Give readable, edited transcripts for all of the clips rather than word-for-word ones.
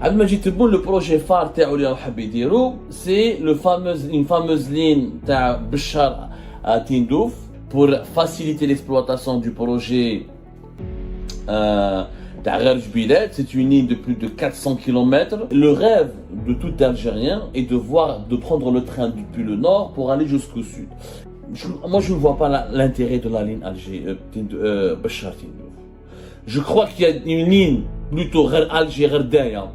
Abdelmajid Tebboune, le projet phare تاعو اللي راهو حاب يديرو c'est une fameuse ligne تاع Béchar à Tindouf pour faciliter l'exploitation du projet تاع غير جبيلات. C'est une ligne de plus de 400 km. Le rêve de tout Algérien est de prendre le train depuis le nord pour aller jusqu'au sud. Moi, je ne vois pas l'intérêt de la ligne Béchar Tindouf. Je crois qu'il y a une ligne plutôt Alger Gerdaya.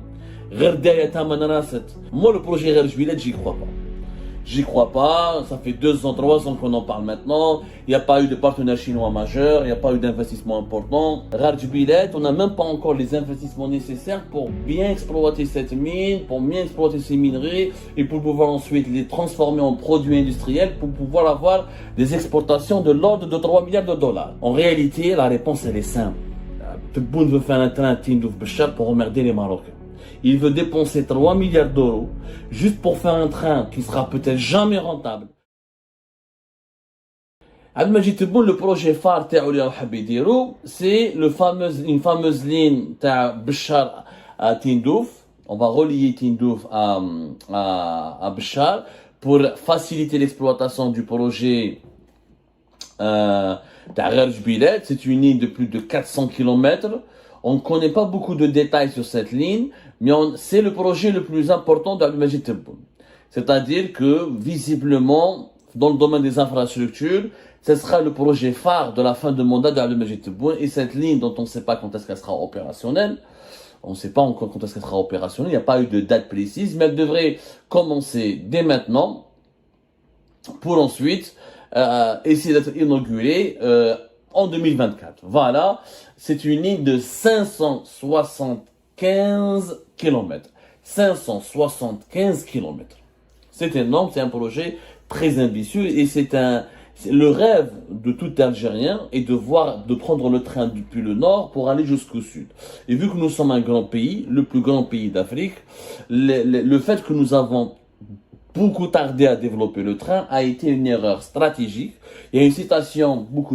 Moi, le projet Gher Jbilet, j'y crois pas. J'y crois pas. Ça fait 2 ans, 3 ans qu'on en parle maintenant. Il n'y a pas eu de partenaire chinois majeur. Il n'y a pas eu d'investissement important. Gher Jbilet, on n'a même pas encore les investissements nécessaires pour bien exploiter cette mine, pour bien exploiter ces minerais et pour pouvoir ensuite les transformer en produits industriels pour pouvoir avoir des exportations de l'ordre de 3 milliards de dollars. En réalité, la réponse, elle est simple. Tebboune veut faire un train à Tindouf Béchar pour emmerder les Marocains. Il veut dépenser 3 milliards d'euros juste pour faire un train qui sera peut-être jamais rentable. Abdelmajid Tebboune, le projet phare تاعو اللي راهو حاب يديرو c'est une fameuse ligne تاع Béchar à Tindouf. On va relier Tindouf à Béchar pour faciliter l'exploitation du projet Gher Jbilet. C'est une ligne de plus de 400 km. On ne connaît pas beaucoup de détails sur cette ligne, mais c'est le projet le plus important d'Abdelmajid Tebboune. C'est-à-dire que, visiblement, dans le domaine des infrastructures, ce sera le projet phare de la fin de mandat d'Abdelmajid Tebboune. Et cette ligne dont on ne sait pas quand est-ce qu'elle sera opérationnelle, on ne sait pas encore quand est-ce qu'elle sera opérationnelle, il n'y a pas eu de date précise, mais elle devrait commencer dès maintenant pour ensuite essayer d'être inaugurée en 2024. Voilà, c'est une ligne de 575 km. 575 km. C'est énorme, c'est un projet très ambitieux et le rêve de tout Algérien est de prendre le train depuis le nord pour aller jusqu'au sud. Et vu que nous sommes un grand pays, le plus grand pays d'Afrique, le fait que nous avons beaucoup tardé à développer le train a été une erreur stratégique. Il y a une citation, beaucoup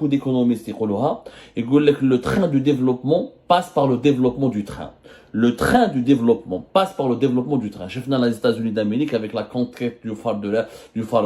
d'économistes et que le train du développement passe par le développement du train. Le train du développement passe par le développement du train. J'ai fait dans les États-Unis d'Amérique avec la conquête du Far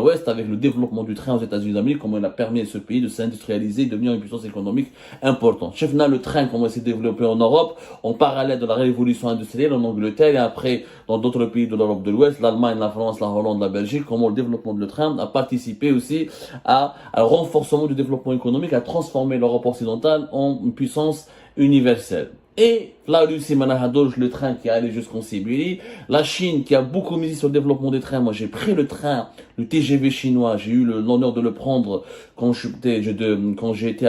West, avec le développement du train aux États-Unis d'Amérique, comment il a permis à ce pays de s'industrialiser, de devenir une puissance économique importante. J'ai fait dans le train, comment il s'est développé en Europe, en parallèle de la révolution industrielle en Angleterre et après dans d'autres pays de l'Europe de l'Ouest, l'Allemagne, la France, la Hollande, la Belgique, comment le développement du train a participé aussi à un renforcement du développement économique, à transformer l'Europe occidentale en une puissance universelle. Et la Russie, le train qui est allé jusqu'en Sibérie, la Chine qui a beaucoup misé sur le développement des trains. Moi, j'ai pris le train, le TGV chinois, j'ai eu l'honneur de le prendre quand j'ai été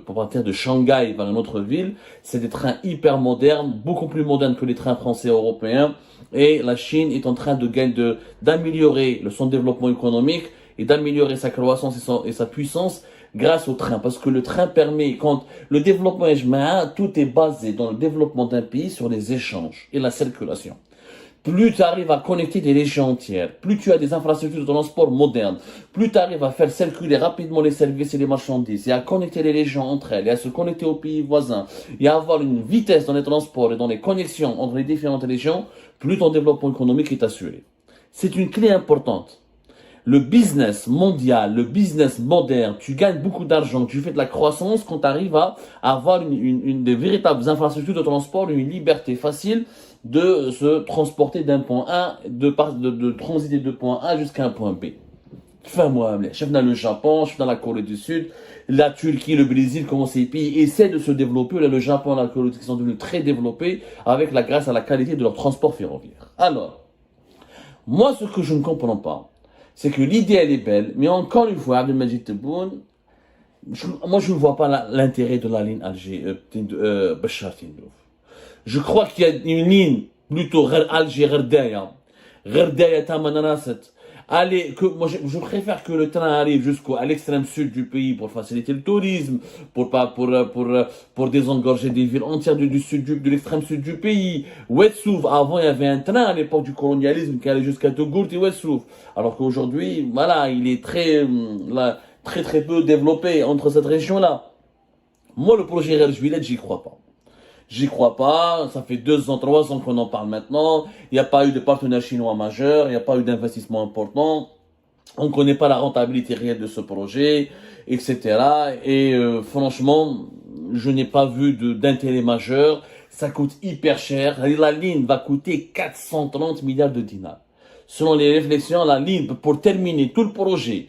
pour partir de Shanghai vers une autre ville. C'est des trains hyper modernes, beaucoup plus modernes que les trains français et européens. Et la Chine est en train d'améliorer son développement économique et d'améliorer sa croissance et sa puissance grâce au train. Parce que le train permet, quand le développement tout est basé dans le développement d'un pays sur les échanges et la circulation. Plus tu arrives à connecter des régions entières, plus tu as des infrastructures de transport modernes, plus tu arrives à faire circuler rapidement les services et les marchandises, et à connecter les régions entre elles, et à se connecter aux pays voisins, et à avoir une vitesse dans les transports et dans les connexions entre les différentes régions, plus ton développement économique est assuré. C'est une clé importante. Le business mondial, le business moderne, tu gagnes beaucoup d'argent, tu fais de la croissance quand tu arrives à avoir des véritables infrastructures de transport, une liberté facile de se transporter d'un point A, de transiter de point A jusqu'à un point B. Enfin, je suis dans le Japon, je suis dans la Corée du Sud, la Turquie, le Brésil, comment ces pays essaient de se développer. Là, le Japon et la Corée du Sud sont devenus très développés grâce à la qualité de leur transport ferroviaire. Alors, moi, ce que je ne comprends pas, c'est que l'idée, elle est belle, mais encore une fois, Abdelmajid Tebboune, moi, je ne vois pas l'intérêt de la ligne Béchar Tindouf. Je crois qu'il y a une ligne plutôt Alger Gerdaya. Gerdaya Tamanaraset. Allez, moi, je préfère que le train arrive à l'extrême sud du pays pour faciliter le tourisme, pour désengorger des villes entières de l'extrême sud du pays. Ouessouv, avant, il y avait un train à l'époque du colonialisme qui allait jusqu'à Togourt et Ouessouv. Alors qu'aujourd'hui, voilà, il est très peu développé entre cette région-là. Moi, le projet Gher Jbilet, j'y crois pas. J'y crois pas. Ça fait 2 ans, 3 ans qu'on en parle maintenant. Il n'y a pas eu de partenaire chinois majeur. Il n'y a pas eu d'investissement important. On ne connaît pas la rentabilité réelle de ce projet, etc. Et franchement, je n'ai pas vu d'intérêt majeur. Ça coûte hyper cher. La ligne va coûter 430 milliards de dinars. Selon les réflexions, la ligne, pour terminer tout le projet,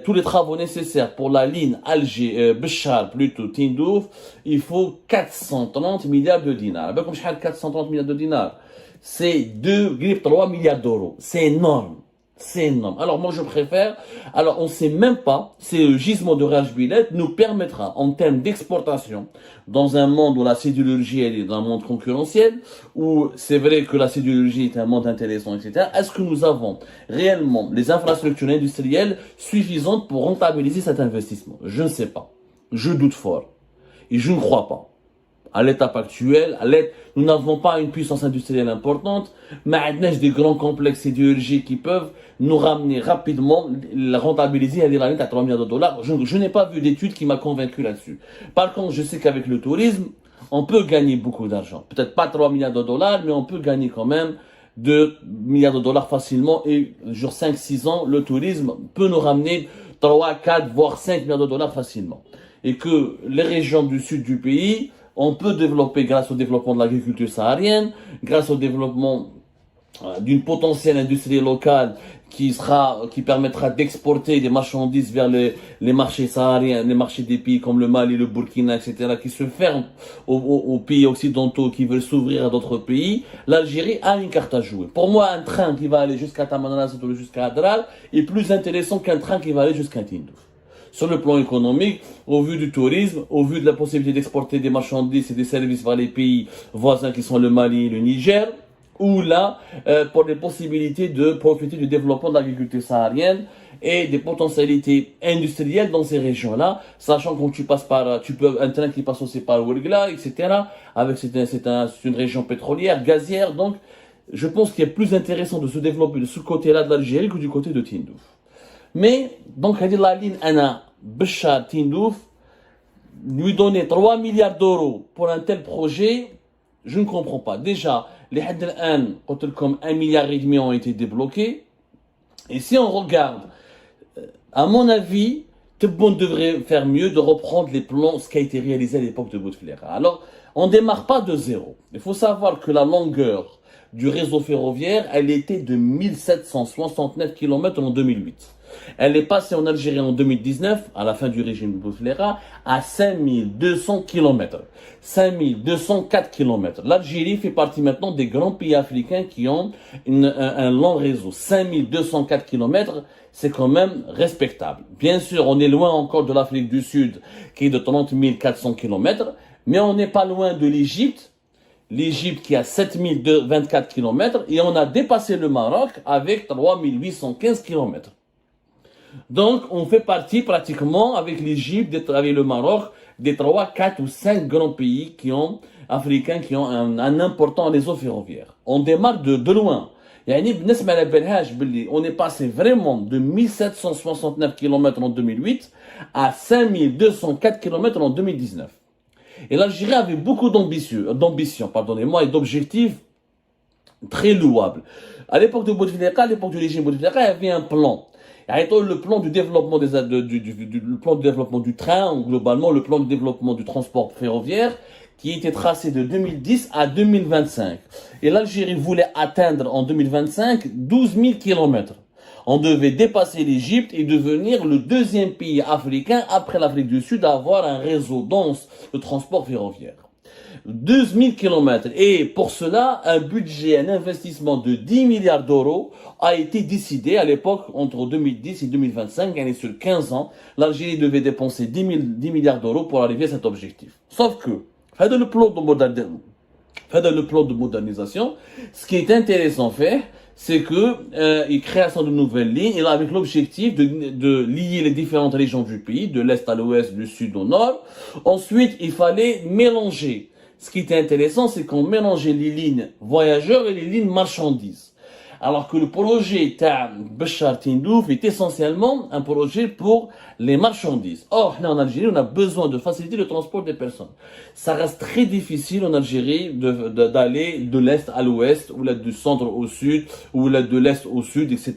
tous les travaux nécessaires pour la ligne Alger, Béchar, plutôt Tindouf, il faut 430 milliards de dinars. Comme je 430 milliards de dinars, c'est 2,3 milliards d'euros. C'est énorme. C'est énorme. Alors moi je préfère, alors on sait même pas si le gisement de Rajbilet nous permettra en termes d'exportation dans un monde où la sidérurgie elle est dans un monde concurrentiel, où c'est vrai que la sidérurgie est un monde intéressant, etc. Est-ce que nous avons réellement les infrastructures industrielles suffisantes pour rentabiliser cet investissement? Je ne sais pas. Je doute fort. Et je ne crois pas. À l'étape actuelle, nous n'avons pas une puissance industrielle importante, mais on a des grands complexes sidérurgiques qui peuvent nous ramener rapidement, la rentabiliser à la à 3 milliards de dollars. Je n'ai pas vu d'étude qui m'a convaincu là-dessus. Par contre, je sais qu'avec le tourisme, on peut gagner beaucoup d'argent. Peut-être pas 3 milliards de dollars, mais on peut gagner quand même 2 milliards de dollars facilement. Et sur 5-6 ans, le tourisme peut nous ramener 3, 4, voire 5 milliards de dollars facilement. Et que les régions du sud du pays, on peut développer grâce au développement de l'agriculture saharienne, grâce au développement d'une potentielle industrie locale qui permettra d'exporter des marchandises vers les marchés sahariens, les marchés des pays comme le Mali, le Burkina, etc., qui se ferment aux pays occidentaux qui veulent s'ouvrir à d'autres pays. L'Algérie a une carte à jouer. Pour moi, un train qui va aller jusqu'à Tamanrasset ou jusqu'à Adral est plus intéressant qu'un train qui va aller jusqu'à Tindouf. Sur le plan économique, au vu du tourisme, au vu de la possibilité d'exporter des marchandises et des services vers les pays voisins qui sont le Mali et le Niger, ou là, pour les possibilités de profiter du développement de l'agriculture saharienne et des potentialités industrielles dans ces régions-là, sachant que tu passes un train qui passe aussi par Ouergla, etc., c'est une région pétrolière, gazière, donc, je pense qu'il est plus intéressant de se développer de ce côté-là de l'Algérie que du côté de Tindouf. Mais, donc, la ligne Anna, Béchar, Tindouf, lui donner 3 milliards d'euros pour un tel projet, je ne comprends pas. Déjà, les Hadd comme 1,5 milliard ont été débloqués. Et si on regarde, à mon avis, Tebboune devrait faire mieux de reprendre les plans, ce qui a été réalisé à l'époque de Bouteflika. Alors, on ne démarre pas de zéro. Il faut savoir que la longueur du réseau ferroviaire, elle était de 1769 km en 2008. Elle est passée en Algérie en 2019, à la fin du régime de Bouteflika, à 5200 km. 5204 km. L'Algérie fait partie maintenant des grands pays africains qui ont un long réseau. 5204 km, c'est quand même respectable. Bien sûr, on est loin encore de l'Afrique du Sud, qui est de 30 400 km, mais on n'est pas loin de l'Égypte. L'Égypte qui a 7024 km, et on a dépassé le Maroc avec 3815 km. Donc, on fait partie pratiquement avec l'Égypte, avec le Maroc, des 3, 4 ou 5 grands pays africains qui ont un important réseau ferroviaire. On démarre de loin. On est passé vraiment de 1769 km en 2008 à 5204 km en 2019. Et l'Algérie avait beaucoup d'ambition, pardonnez-moi, et d'objectifs très louables. À l'époque de Bouteflika, à l'époque du régime Bouteflika, il y avait un plan. Le plan du développement le plan de développement du train, ou globalement le plan de développement du transport ferroviaire, qui était tracé de 2010 à 2025. Et l'Algérie voulait atteindre en 2025 12 000 km. On devait dépasser l'Égypte et devenir le deuxième pays africain après l'Afrique du Sud à avoir un réseau dense de transport ferroviaire. 12 000 km. Et pour cela, un investissement de 10 milliards d'euros a été décidé à l'époque entre 2010 et 2025. Et sur 15 ans, l'Algérie devait dépenser 10 milliards d'euros pour arriver à cet objectif. Sauf que, dans le plan de modernisation, ce qui est intéressant fait, c'est que il création de nouvelles lignes, et avec l'objectif de lier les différentes régions du pays, de l'est à l'ouest, du sud au nord. Ensuite, il fallait mélanger. Ce qui était intéressant, c'est qu'on mélangeait les lignes voyageurs et les lignes marchandises. Alors que le projet Béchar Tindouf est essentiellement un projet pour les marchandises. Or, là en Algérie, on a besoin de faciliter le transport des personnes. Ça reste très difficile en Algérie d'aller de l'Est à l'Ouest, ou là du centre au Sud, ou là de l'Est au Sud, etc.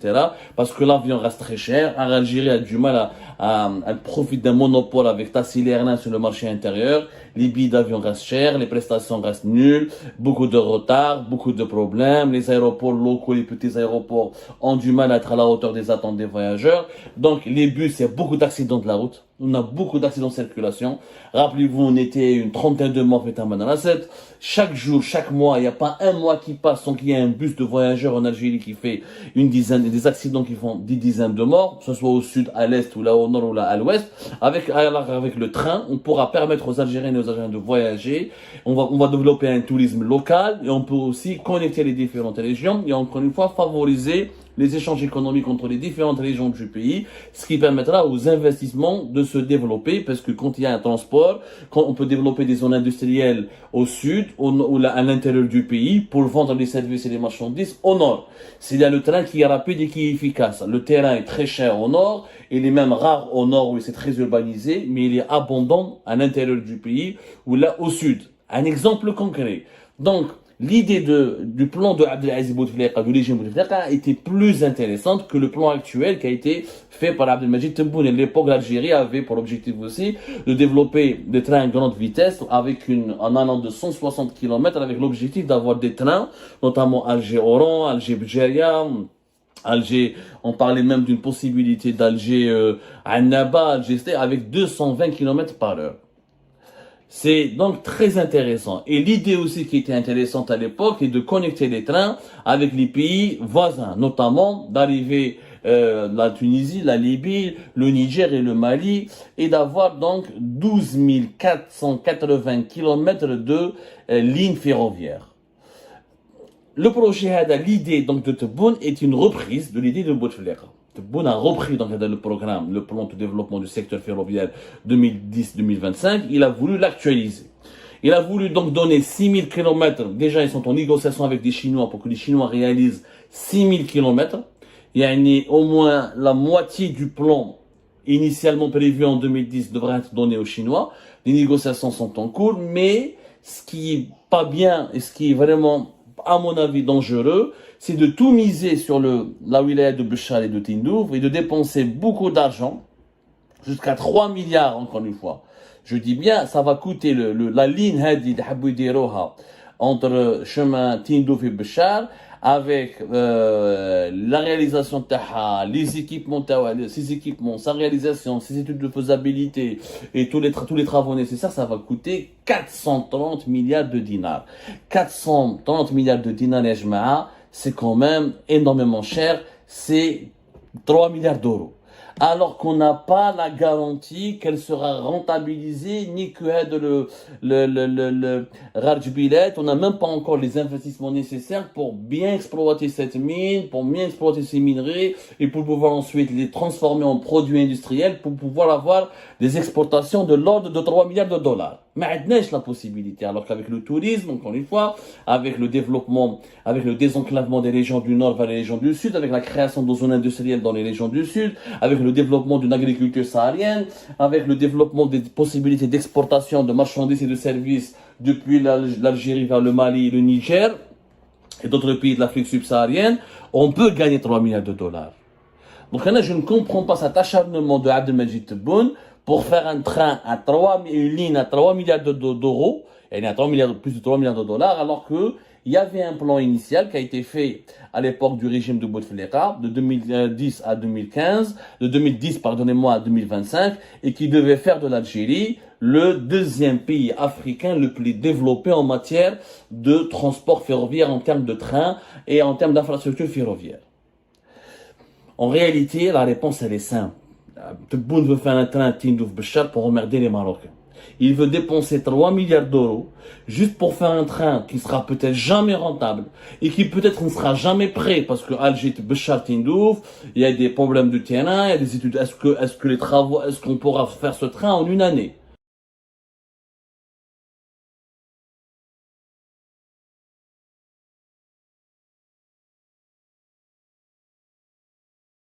Parce que l'avion reste très cher. L'Algérie a du mal elle profite d'un monopole avec Tassili Airlines sur le marché intérieur. Les billets d'avion restent chers, les prestations restent nulles, beaucoup de retard, beaucoup de problèmes. Les aéroports locaux, les petits aéroports ont du mal à être à la hauteur des attentes des voyageurs. Donc les bus, il y a beaucoup d'accidents de la route. On a beaucoup d'accidents de circulation. Rappelez-vous, on était une trentaine de morts à Manasset. Chaque jour, chaque mois, il n'y a pas un mois qui passe sans qu'il y ait un bus de voyageurs en Algérie qui fait une dizaine, des accidents qui font 10 dizaines de morts, que ce soit au sud, à l'est, ou là au nord, ou là à l'ouest. Avec le train, on pourra permettre aux Algériennes et aux Algériens de voyager. On va développer un tourisme local et on peut aussi connecter les différentes régions et encore une fois favoriser les échanges économiques entre les différentes régions du pays, ce qui permettra aux investissements de se développer, parce que quand il y a un transport, quand on peut développer des zones industrielles au sud, ou à l'intérieur du pays, pour vendre les services et les marchandises au nord. S'il y a le train qui est rapide et qui est efficace. Le terrain est très cher au nord, il est même rare au nord où c'est très urbanisé, mais il est abondant à l'intérieur du pays, ou là au sud. Un exemple concret. Donc, l'idée du plan de Abdelaziz Bouteflika, du régime Bouteflika, était plus intéressante que le plan actuel qui a été fait par Abdelmajid Tebboune. À l'époque, l'Algérie avait pour objectif aussi de développer des trains à grande vitesse en allant de 160 km avec l'objectif d'avoir des trains, notamment Alger-Oran, Alger-Bdjaïa, Alger, on parlait même d'une possibilité d'Alger à Naba, Alger, avec 220 km par heure. C'est donc très intéressant. Et l'idée aussi qui était intéressante à l'époque est de connecter les trains avec les pays voisins, notamment d'arriver la Tunisie, la Libye, le Niger et le Mali, et d'avoir donc 12 480 km de lignes ferroviaires. Le projet, l'idée donc de Tebboune est une reprise de l'idée de Bouteflika. Tebboune a repris dans le programme, le plan de développement du secteur ferroviaire 2010-2025, il a voulu l'actualiser. Il a voulu donc donner 6000 km, déjà ils sont en négociation avec des Chinois pour que les Chinois réalisent 6000 km. Il y a au moins la moitié du plan initialement prévu en 2010 devrait être donné aux Chinois. Les négociations sont en cours, mais ce qui est pas bien et ce qui est vraiment, à mon avis, dangereux, c'est de tout miser sur la wilaya de Béchar et de Tindouf et de dépenser beaucoup d'argent, jusqu'à 3 milliards encore une fois. Je dis bien, ça va coûter la ligne Hadi de Haboudiroha entre chemin Tindouf et Béchar, avec la réalisation de les équipements, sa réalisation, ses études de faisabilité et tous les travaux nécessaires, ça va coûter 430 milliards de dinars. 430 milliards de dinars, les jma'a, c'est quand même énormément cher, c'est 3 milliards d'euros. Alors qu'on n'a pas la garantie qu'elle sera rentabilisée, ni que le Rajbilet, on n'a même pas encore les investissements nécessaires pour bien exploiter cette mine, pour bien exploiter ces minerais, et pour pouvoir ensuite les transformer en produits industriels, pour pouvoir avoir des exportations de l'ordre de 3 milliards de dollars. Mais la possibilité, alors qu'avec le tourisme, encore une fois, avec le développement, avec le désenclavement des régions du nord vers les régions du sud, avec la création de zones industrielles dans les régions du sud, avec le développement d'une agriculture saharienne, avec le développement des possibilités d'exportation de marchandises et de services depuis l'Algérie vers le Mali, le Niger et d'autres pays de l'Afrique subsaharienne, on peut gagner 3 milliards de dollars. Donc là, je ne comprends pas cet acharnement de Abdelmajid Tebboune pour faire un train une ligne à 3 milliards d'euros, et à plus de 3 milliards de dollars, alors que il y avait un plan initial qui a été fait à l'époque du régime de Bouteflika, de 2010 à 2015, de 2010, pardonnez-moi, à 2025, et qui devait faire de l'Algérie le deuxième pays africain le plus développé en matière de transport ferroviaire en termes de trains et en termes d'infrastructures ferroviaires. En réalité, la réponse, elle est simple. Tebboune veut faire un train à Tindouf Béchar pour emmerder les Marocains. Il veut dépenser 3 milliards d'euros juste pour faire un train qui sera peut-être jamais rentable et qui peut-être ne sera jamais prêt parce que Alger, Béchar, Tindouf, il y a des problèmes de terrain, il y a des études. Est-ce qu'on pourra faire ce train en une année?